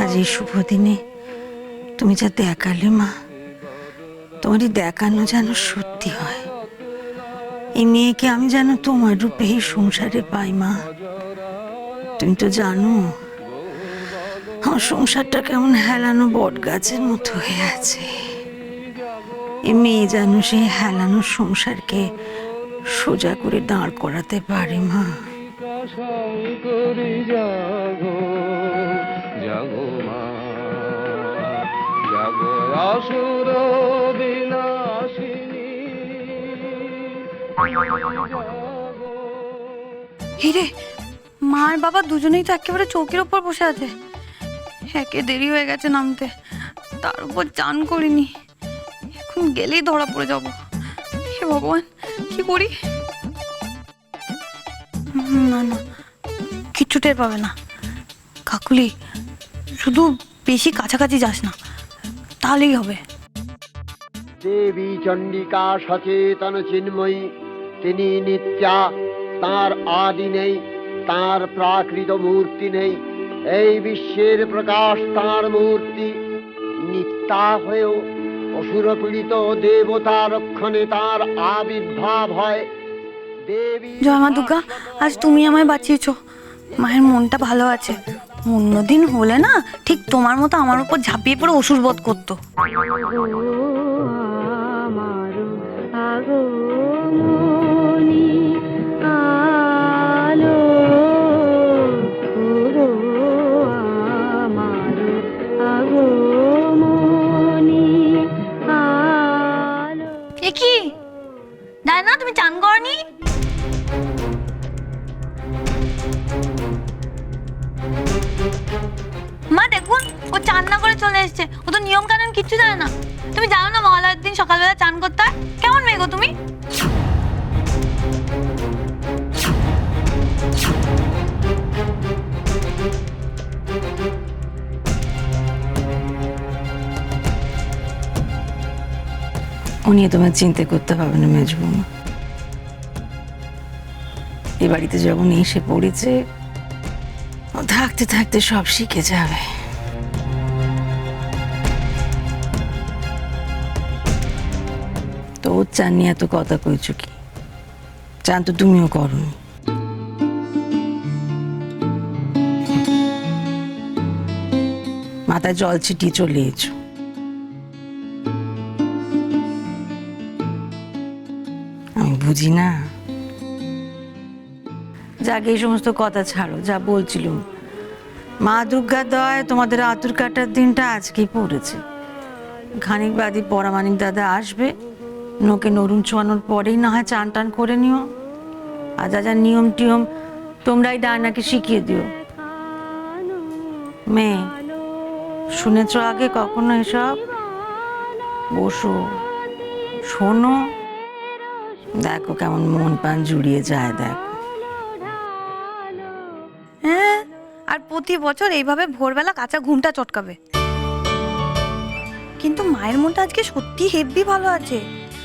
আজ এই শুভ দিনে তুমি যা দেখালে মা, তোমারই দেখানো যেন সত্যি হয়। এই মেয়েকে আমি যেন তোমার রূপে এই সংসারে পাই মা। তুমি তো জানো আমার সংসারটা কেমন হেলানো বট গাছের মতো হয়ে আছে। এই মেয়ে যেন সেই হেলানো সংসারকে সোজা করে দাঁড় করাতে পারে মা। হিরে, মা আর বাবা দুজনেই তো একেবারে চৌকির ওপর বসে আছে। একে দেরি হয়ে গেছে নামতে, তার উপর চান করিনি। এখন গেলেই ধরা পড়ে যাব। হে ভগবান, কি করি? না না, কিচ্ছু টের পাবে না। কাকুলি, শুধু বেশি কাছাকাছি যাস না, তাহলেই হবে। দেবী চণ্ডিকা সচেতন চিন্ময়ী, তিনি নিত্যা, তার আদি নেই, তার প্রাকৃত মূর্তি নেই। এই বিশ্বের প্রকাশ তার মূর্তি। নিত্যা হয়েও অসুরপীড়িত দেবতা রক্ষণে তার আবির্ভাব হয়। দেবী জয় মা দুর্গা, আজ তুমি আমায় বাঁচিয়েছো। মায়ের মনটা ভালো আছে। অন্যদিন হলে না ঠিক তোমার মতো আমার উপর ঝাঁপিয়ে পড়ে অসুর বধ করতো। কি ডায়না, তুমি চান করনি? মা দেখুন, ও চান না করে চলে এসেছে। ও তো নিয়ম কানুন কিচ্ছু জানে না। তুমি জানো না মহালয়ার দিন সকালবেলা চান করতে হয়? কেমন মেয়ে গো তুমি? ও নিয়ে তোমার চিন্তা করতে হবে না মেজ বৌমা। এ বাড়িতে যখন এসে পড়েছে, ও থাকতে থাকতে সব শিখে যাবে। তো ওর চান নিয়ে এত কথা কইছো কি? চান তো তুমিও করোনি। মাথায় জল ছিটিয়ে চলে এসো। আমি বুঝি না। যাকে এই সমস্ত কথা ছাড়ো, যা বলছিলুম, মা দুর্গার দয়ায় তোমাদের আতুর কাটার দিনটা আজকেই পড়েছে। খানিক বাদই পরামানিক দাদা আসবে। নোকে নরুন ছোঁয়ানোর পরেই না হয় চান টান করে নিও। আর যা যা নিয়ম টিয়ম তোমরাই ডায়নাকে শিখিয়ে দিও। মেয়ে, শুনেছ আগে কখনো এসব? বসো, শোনো, দেখো কেমন মন প্রাণ জুড়িয়ে যায়। দেখো, হ্যাঁ, আর প্রতি বছর এইভাবে ভোরবেলা কাঁচা ঘুমটা চটকাবে। কিন্তু মায়ের মনটা আজকে সত্যি হেব্বি ভালো আছে।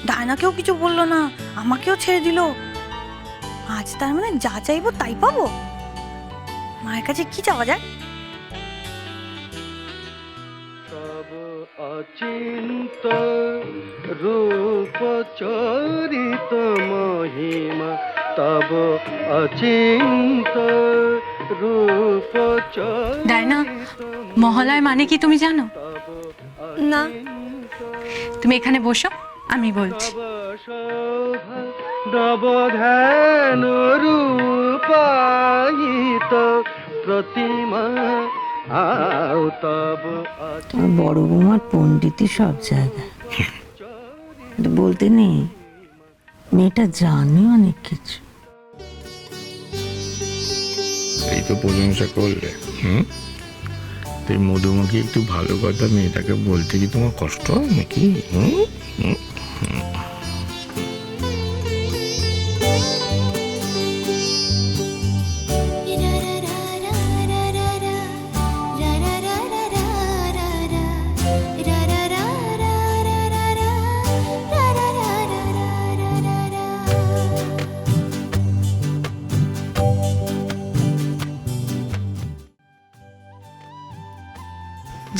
ডায়নাকেও কিছু বললো না, আমাকেও ছেড়ে দিল। আজ তার মানে যা চাইবো তাই পাবো। মায়ের কাছে কি চাওয়া যায়? অচিন্ত রূপ চরিত মহিমা, তব অচিন্ত রূপ ডায়না, মহালয় মানে কি তুমি জানো? না। তুমি এখানে বসো, আমি বলছি। নবধ্যান রূপায়িত প্রতিমা, তোমার বড় বৌমার পণ্ডিতই সব জায়গায়। বলতে নেই, মেয়েটা জানে অনেক কিছু। এই তো প্রশংসা করলে। তুই মধুমুখী একটু ভালো কথা মেয়েটাকে বলতে কি তোমার কষ্ট হয় নাকি?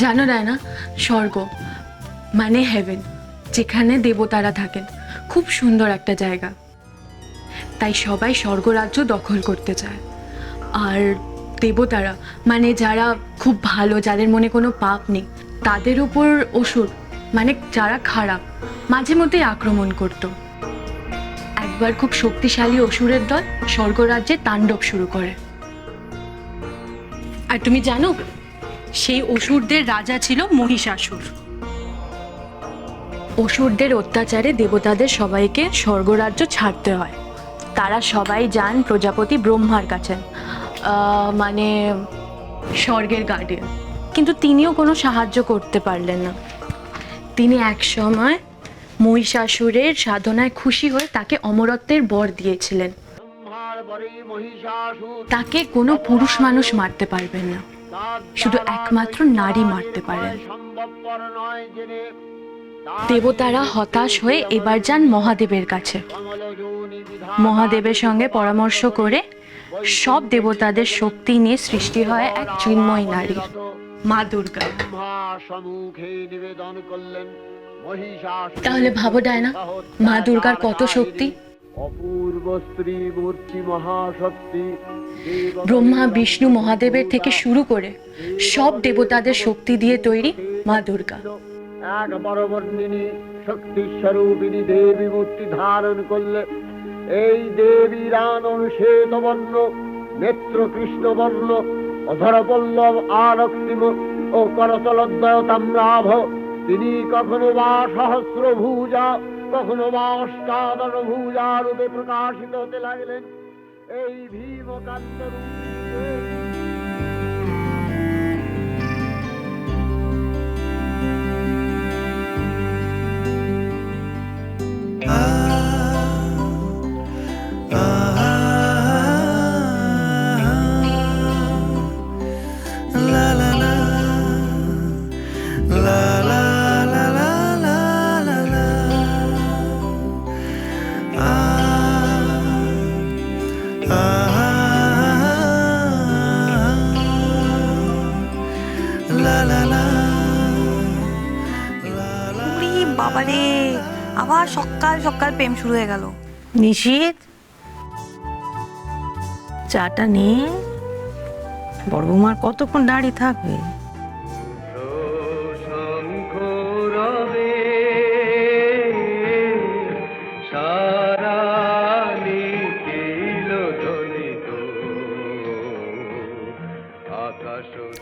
জানো না, স্বর্গ মানে হেভেন, যেখানে দেবতারা থাকেন, খুব সুন্দর একটা জায়গা। তাই সবাই স্বর্গরাজ্য দখল করতে চায়। আর দেবতারা মানে যারা খুব ভালো, যাদের মনে কোনো পাপ নেই, তাদের উপর অসুর মানে যারা খারাপ মাঝে মধ্যেই আক্রমণ করত। একবার খুব শক্তিশালী অসুরের দল স্বর্গরাজ্যে তাণ্ডব শুরু করে। আর তুমি জানো, সেই অসুরদের রাজা ছিল মহিষাসুর। অসুরদের অত্যাচারে দেবতাদের সবাইকে স্বর্গরাজ্য ছাড়তে হয়। তারা সবাই যান প্রজাপতি ব্রহ্মার কাছে, মানে স্বর্গের গার্ডিয়ান। কিন্তু তিনিও কোনো সাহায্য করতে পারলেন না। তিনি একসময় মহিষাসুরের সাধনায় খুশি হয়ে তাকে অমরত্বের বর দিয়েছিলেন। তাকে কোনো পুরুষ মানুষ মারতে পারবেন না, শুধু একমাত্র নারী মারতে পারেন। দেবতারা হতাশ হয়ে এবার যান মহাদেবের কাছে। মহাদেবের সঙ্গে পরামর্শ করে সব দেবতাদের শক্তি নিয়ে সৃষ্টি হয় এক চিন্ময় নারী, মা দুর্গা। তাহলে ভাবো ডায়না, মা দুর্গার কত শক্তি। অপূর্ব স্ত্রী মূর্তি মহাশক্তি। ব্রহ্মা বিষ্ণু মহাদেবের থেকে শুরু করে সব দেবতাদের শক্তি দিয়ে তৈরি মা দুর্গা। এক বরবর্ণিনী শক্তি স্বরূপিণী দেবী মূর্তি ধারণ করলে এই দেবীর আনন শ্বেতবর্ণ, নেত্র কৃষ্ণবর্ণ, অধর পল্লব আরক্তিম ও করতলদ্বয় তাম্রাভ। তিনি কখনো বা সহস্র ভুজা, কখনো বা অষ্টাদশ ভুজা রূপে প্রকাশিত হতে লাগলেন। এই ভীমকান্ত রূপে বাবারে, আবার সকাল সকাল প্রেম শুরু হয়ে গেল। নিশীথ, চাটা নিয়ে বড় বৌমার কতক্ষণ দাঁড়িয়ে থাকবে?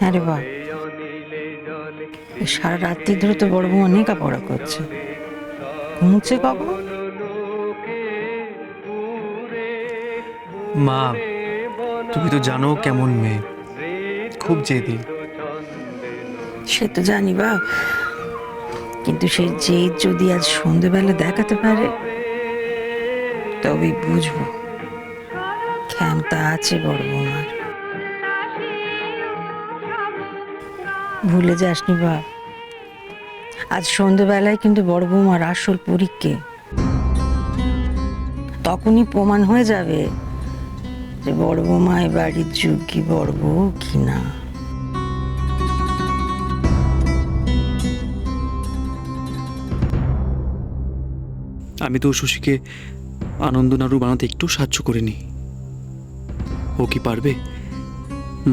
আরে বাহ, সারা রাত্রি ধরে তো বড় বৌমা লেখাপড়া করছে, ঘুমুচ্ছে কখন? মা, তুমি তো জানো কেমন মেয়ে, খুব জেদি। সে তো জানি বাপ, কিন্তু সেই জেদ যদি আজ সন্ধেবেলা দেখাতে পারে তবেই বুঝবো ক্ষমতা আছে বড় বৌমার। ভুলে যাসনি বাপ, আজ সন্ধেবেলায় কিন্তু বড় বৌমার আসল পরীক্ষা। তখনই প্রমাণ হয়ে যাবে যে বড় বৌমা এ বাড়ির যোগ্যী বড় বউ কিনা। আমি তো শশীকে আনন্দ নাড়ু বানাতে একটু সাহায্য করিনি। ও কি পারবে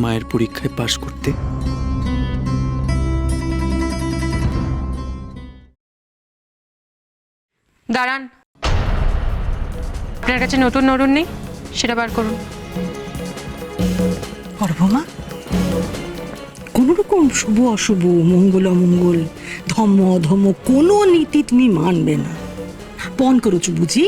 মায়ের পরীক্ষায় পাশ করতে? দাঁড়ান, আপনার কাছে নতুন নরুন নেই? সেটা বার করুন। বড় বৌমা, কোন রকম শুভ অশুভ, মঙ্গল অমঙ্গল, ধর্ম অধর্ম কোনো নীতি তুমি মানবে না, পণ করেছো বুঝি?